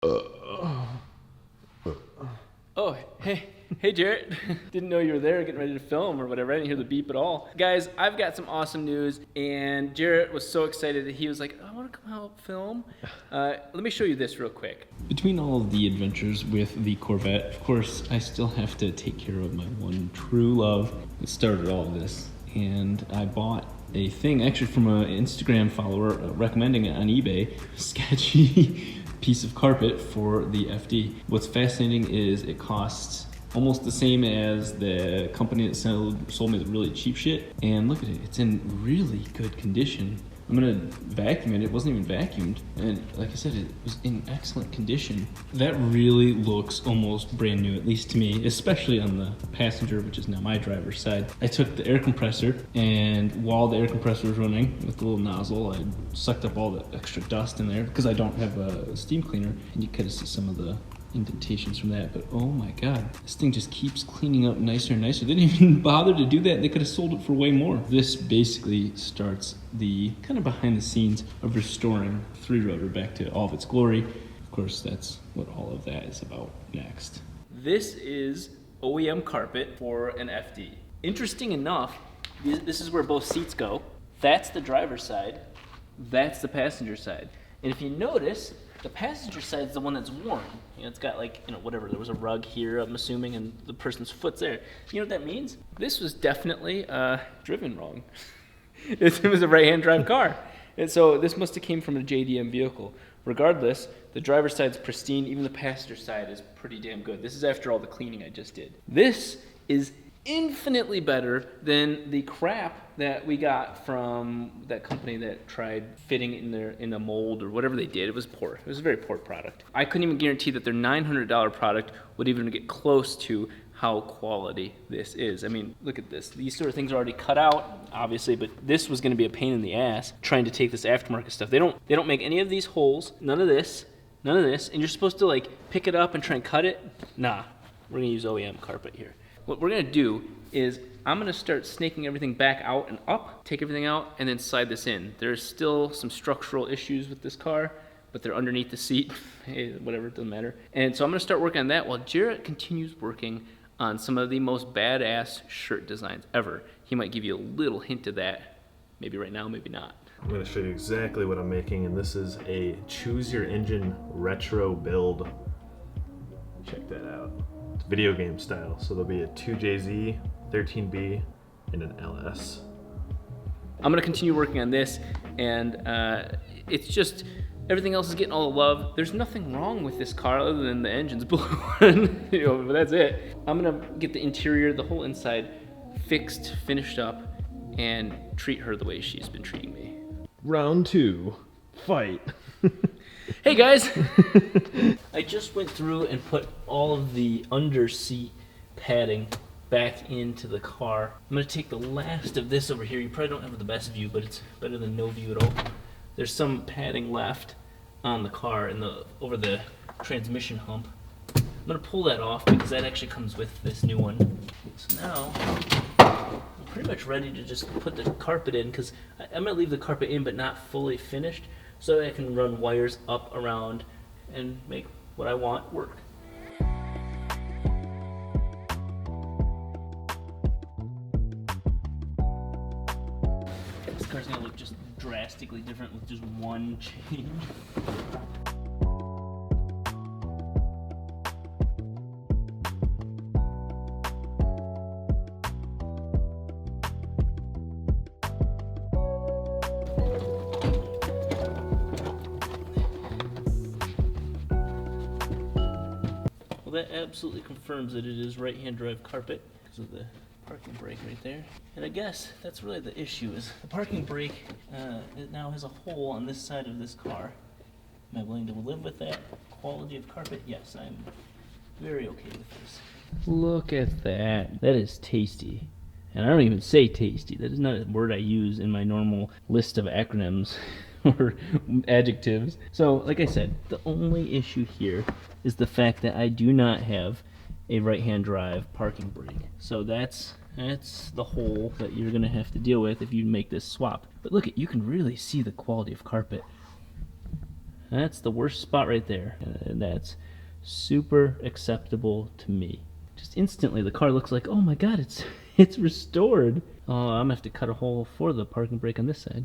Oh, hey Jarrett. Didn't know you were there getting ready to film or whatever. I didn't hear the beep at all. Guys, I've got some awesome news, and Jarrett was so excited that he was like, I want to come out film. Let me show you this real quick. Between all of the adventures with the Corvette, of course, I still have to take care of my one true love that started all of this. And I bought a thing, actually from an Instagram follower recommending it on eBay, sketchy piece of carpet for the FD. What's fascinating is it costs almost the same as the company that sold me the really cheap shit. And look at it, it's in really good condition. I'm gonna vacuum it. It wasn't even vacuumed. And like I said, it was in excellent condition. That really looks almost brand new, at least to me, especially on the passenger, which is now my driver's side. I took the air compressor, and while the air compressor was running with the little nozzle, I sucked up all the extra dust in there because I don't have a steam cleaner. And you kind of see some of the indentations from that, but oh my god, this thing just keeps cleaning up nicer and nicer. They didn't even bother to do that. They could have sold it for way more. This basically starts the kind of behind the scenes of restoring three-rotor back to all of its glory. Of course, that's what all of that is about next. This is OEM carpet for an FD. Interesting enough, this is where both seats go. That's the driver's side, that's the passenger side. And if you notice, the passenger side is the one that's worn. You know, it's got like, whatever, there was a rug here, I'm assuming, and the person's foot's there. You know what that means? This was definitely driven wrong. It was a right-hand drive car. And so this must have came from a JDM vehicle. Regardless, the driver's side's pristine, even the passenger side is pretty damn good. This is after all the cleaning I just did. This is infinitely better than the crap that we got from that company that tried fitting in a mold or whatever they did. It was poor. It was a very poor product. I couldn't even guarantee that their $900 product would even get close to how quality this is. I mean, look at this. These sort of things are already cut out, obviously, but this was going to be a pain in the ass trying to take this aftermarket stuff. They don't make any of these holes, none of this, and you're supposed to like pick it up and try and cut it. Nah, we're going to use OEM carpet here. What we're gonna do is I'm gonna start snaking everything back out and up, take everything out, and then slide this in. There's still some structural issues with this car, but they're underneath the seat. Hey, whatever, it doesn't matter. And so I'm gonna start working on that while Jarrett continues working on some of the most badass shirt designs ever. He might give you a little hint of that, maybe right now, maybe not. I'm going to show you exactly what I'm making, and this is a choose your engine retro build. Check that out. It's video game style, so there'll be a 2JZ, 13B, and an LS. I'm gonna continue working on this, and it's just, everything else is getting all the love. There's nothing wrong with this car other than the engine's blue, but that's it. I'm gonna get the interior, the whole inside, fixed, finished up, and treat her the way she's been treating me. Round 2, fight. Hey guys! I just went through and put all of the under seat padding back into the car. I'm gonna take the last of this over here. You probably don't have the best view, but it's better than no view at all. There's some padding left on the car and over the transmission hump. I'm gonna pull that off because that actually comes with this new one. So now, I'm pretty much ready to just put the carpet in because I'm gonna leave the carpet in but not fully finished, so I can run wires up around and make what I want work. This car's gonna look just drastically different with just one change. Well, that absolutely confirms that it is right-hand drive carpet because of the parking brake right there. And I guess that's really the issue, is the parking brake it now has a hole on this side of this car. Am I willing to live with that quality of carpet? Yes, I'm very okay with this. Look at that. That is tasty. And I don't even say tasty. That is not a word I use in my normal list of acronyms or adjectives. So, like I said, the only issue here is the fact that I do not have a right-hand drive parking brake. So that's the hole that you're gonna have to deal with if you make this swap. But look, you can really see the quality of carpet. That's the worst spot right there. And that's super acceptable to me. Just instantly the car looks like, oh my god, it's restored. Oh, I'm gonna have to cut a hole for the parking brake on this side.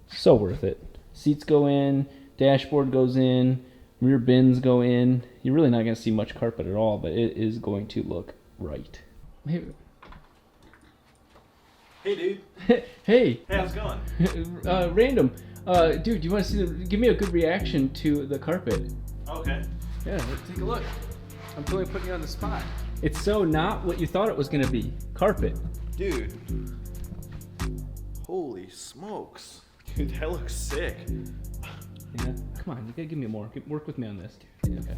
So worth it. Seats go in, dashboard goes in, rear bins go in. You're really not gonna see much carpet at all, but it is going to look right. Hey, dude. Hey. Hey, how's it going? Random. Dude, you want to see give me a good reaction to the carpet? Okay. Yeah, let's take a look. I'm totally putting you on the spot. It's so not what you thought it was gonna be. Carpet. Dude. Holy smokes. Dude, that looks sick. Yeah. Come on, you gotta give me more. Work with me on this. Yeah, okay.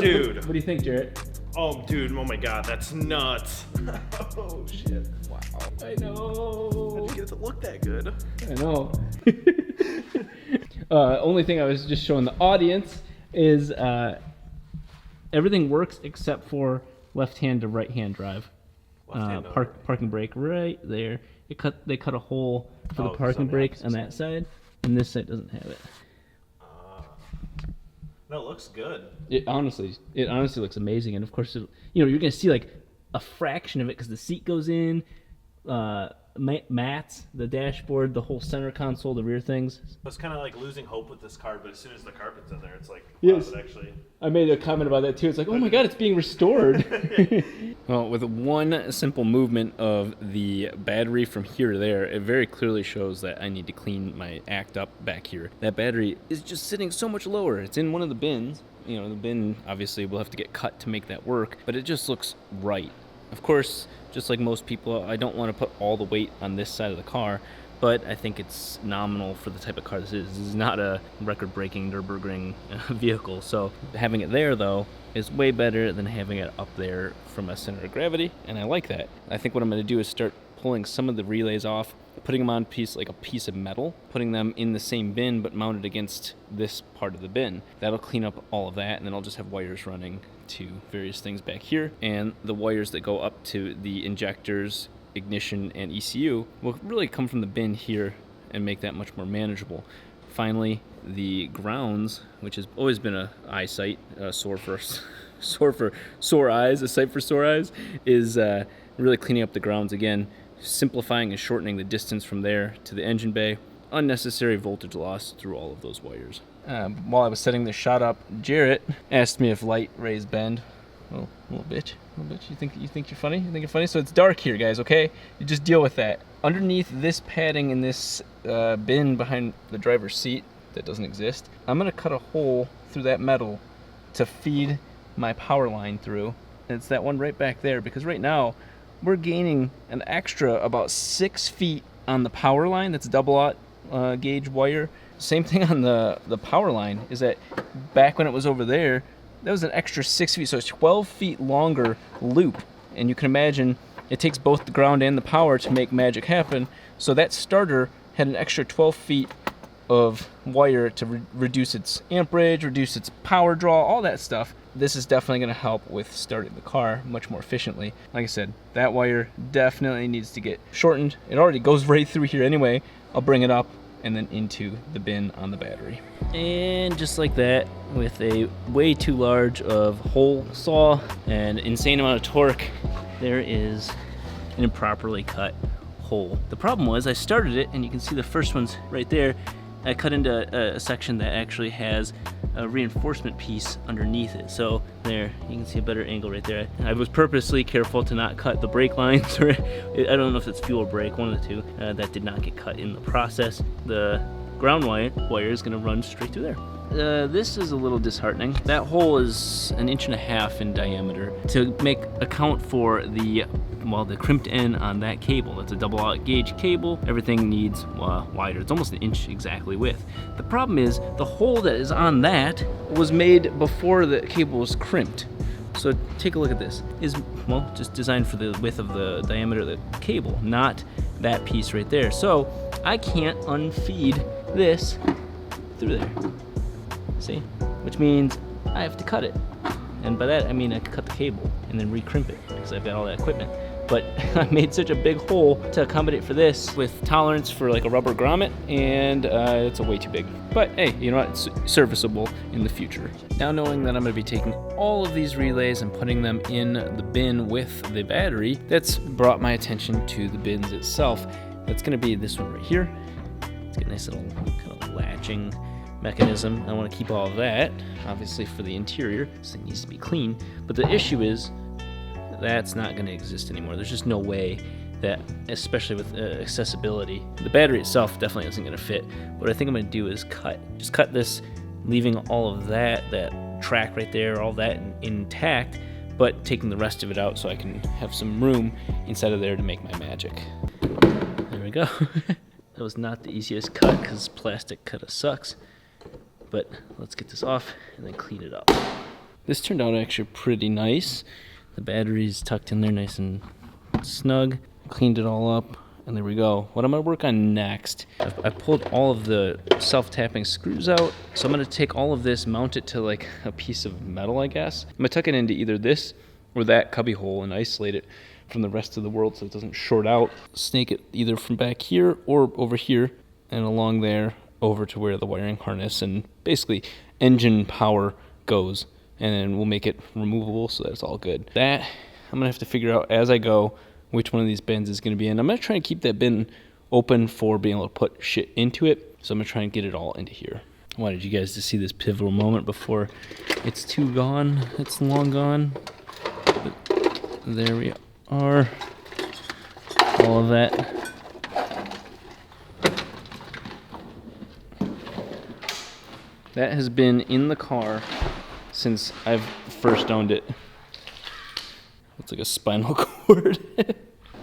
Dude. What do you think, Jarrett? Oh, dude, oh my god, that's nuts. Oh, shit. Wow. I know. How'd you get it to look that good? I know. Only thing I was just showing the audience is everything works except for left-hand to right-hand drive. Parking brake right there. They cut a hole for the parking brake on that side, and this side doesn't have it. No, it looks good. It honestly looks amazing, and of course, you're gonna see like a fraction of it because the seat goes in, mats, the dashboard, the whole center console, the rear things. I was kind of like losing hope with this car, but as soon as the carpet's in there, it's like, yes. Wow, it actually. I made a comment about that too. It's like, oh my god, it's being restored. Well, with one simple movement of the battery from here to there, it very clearly shows that I need to clean my act up back here. That battery is just sitting so much lower. It's in one of the bins. The bin obviously will have to get cut to make that work, but it just looks right. Of course, just like most people, I don't want to put all the weight on this side of the car, but I think it's nominal for the type of car this is. This is not a record-breaking Nürburgring vehicle, so having it there, though, is way better than having it up there from a center of gravity, and I like that. I think what I'm going to do is start pulling some of the relays off, putting them on a piece of metal, putting them in the same bin but mounted against this part of the bin. That'll clean up all of that, and then I'll just have wires running to various things back here, and the wires that go up to the injectors, ignition, and ECU will really come from the bin here and make that much more manageable. Finally, the grounds, which has always been a eyesight, sore for sore eyes, a sight for sore eyes, is really cleaning up the grounds again, simplifying and shortening the distance from there to the engine bay. Unnecessary voltage loss through all of those wires. While I was setting this shot up, Jarrett asked me if light rays bend. Well, little bitch. You think you're funny? You think you're funny? So it's dark here, guys. Okay, you just deal with that. Underneath this padding in this bin behind the driver's seat that doesn't exist, I'm gonna cut a hole through that metal to feed my power line through. And it's that one right back there, because right now we're gaining an extra about 6 feet on the power line. That's a double-aught gauge wire. Same thing on the power line, is that back when it was over there, that was an extra 6 feet, so it's 12 feet longer loop. And you can imagine it takes both the ground and the power to make magic happen. So that starter had an extra 12 feet of wire to reduce its amperage, reduce its power draw, all that stuff. This is definitely going to help with starting the car much more efficiently. Like I said, that wire definitely needs to get shortened. It already goes right through here anyway. I'll bring it up and then into the bin on the battery. And just like that, with a way too large of hole saw and insane amount of torque, there is an improperly cut hole. The problem was I started it, and you can see the first one's right there. I cut into a section that actually has a reinforcement piece underneath it. So there, you can see a better angle right there. I was purposely careful to not cut the brake lines, or I don't know if it's fuel or brake, one of the two. That did not get cut in the process. The ground wire is gonna run straight through there. This is a little disheartening. That hole is 1.5 inches in diameter. To account for the crimped end on that cable. It's a double-aught gauge cable. Everything needs wider. It's almost 1 inch exactly width. The problem is the hole that is on that was made before the cable was crimped. So take a look at this. Is just designed for the width of the diameter of the cable, not that piece right there. So I can't unfeed this through there. See? Which means I have to cut it. And by that I mean I cut the cable and then recrimp it, because I've got all that equipment. but I made such a big hole to accommodate for this with tolerance for like a rubber grommet, and it's way too big. But hey, you know what? It's serviceable in the future. Now knowing that I'm gonna be taking all of these relays and putting them in the bin with the battery, that's brought my attention to the bins itself. That's gonna be this one right here. It's got a nice little kind of latching mechanism. I want to keep all of that, obviously, for the interior, so it needs to be clean. But the issue is that's not going to exist anymore. There's just no way that, especially with accessibility, the battery itself definitely isn't going to fit. What I think I'm going to do is just cut this, leaving all of that track right there, all that intact, but taking the rest of it out so I can have some room inside of there to make my magic. There we go. That was not the easiest cut because plastic kind of sucks. But let's get this off and then clean it up. This turned out actually pretty nice. The battery's tucked in there nice and snug. Cleaned it all up, and there we go. What I'm gonna work on next, I pulled all of the self-tapping screws out, so I'm gonna take all of this, mount it to like a piece of metal, I guess. I'm gonna tuck it into either this or that cubby hole and isolate it from the rest of the world so it doesn't short out. Snake it either from back here or over here and along there over to where the wiring harness and basically engine power goes, and then we'll make it removable so that it's all good. That I'm gonna have to figure out as I go which one of these bins is gonna be in. I'm gonna try and keep that bin open for being able to put shit into it, so I'm gonna try and get it all into here. I wanted you guys to see this pivotal moment before it's too gone. It's long gone, but there we are. All of that. That has been in the car since I've first owned it. Looks like a spinal cord.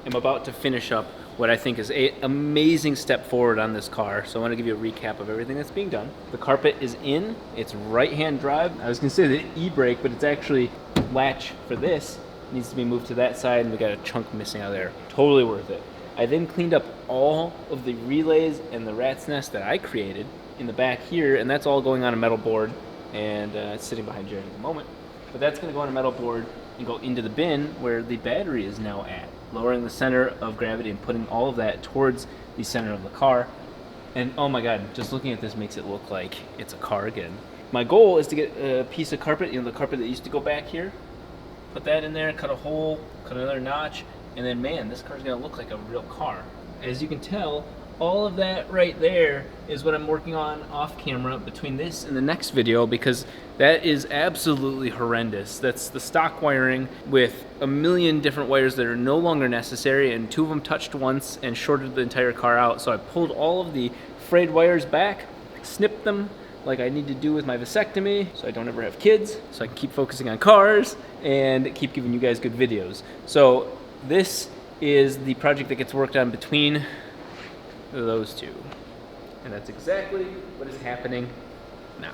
I'm about to finish up what I think is an amazing step forward on this car. So I want to give you a recap of everything that's being done. The carpet is in, it's right-hand drive. I was gonna say the e-brake, but it's actually latch for this. It needs to be moved to that side, and we got a chunk missing out of there. Totally worth it. I then cleaned up all of the relays and the rat's nest that I created in the back here, and that's all going on a metal board, and it's sitting behind Jared at the moment. But that's gonna go on a metal board and go into the bin where the battery is now at, lowering the center of gravity and putting all of that towards the center of the car. And oh my God, just looking at this makes it look like it's a car again. My goal is to get a piece of carpet, the carpet that used to go back here, put that in there, cut a hole, cut another notch, and then man, this car's gonna look like a real car. As you can tell, all of that right there is what I'm working on off camera between this and the next video, because that is absolutely horrendous. That's the stock wiring with a million different wires that are no longer necessary, and 2 of them touched once and shorted the entire car out. So I pulled all of the frayed wires back, snipped them like I need to do with my vasectomy so I don't ever have kids, so I can keep focusing on cars and keep giving you guys good videos. So this is the project that gets worked on between those two. And that's exactly what is happening now.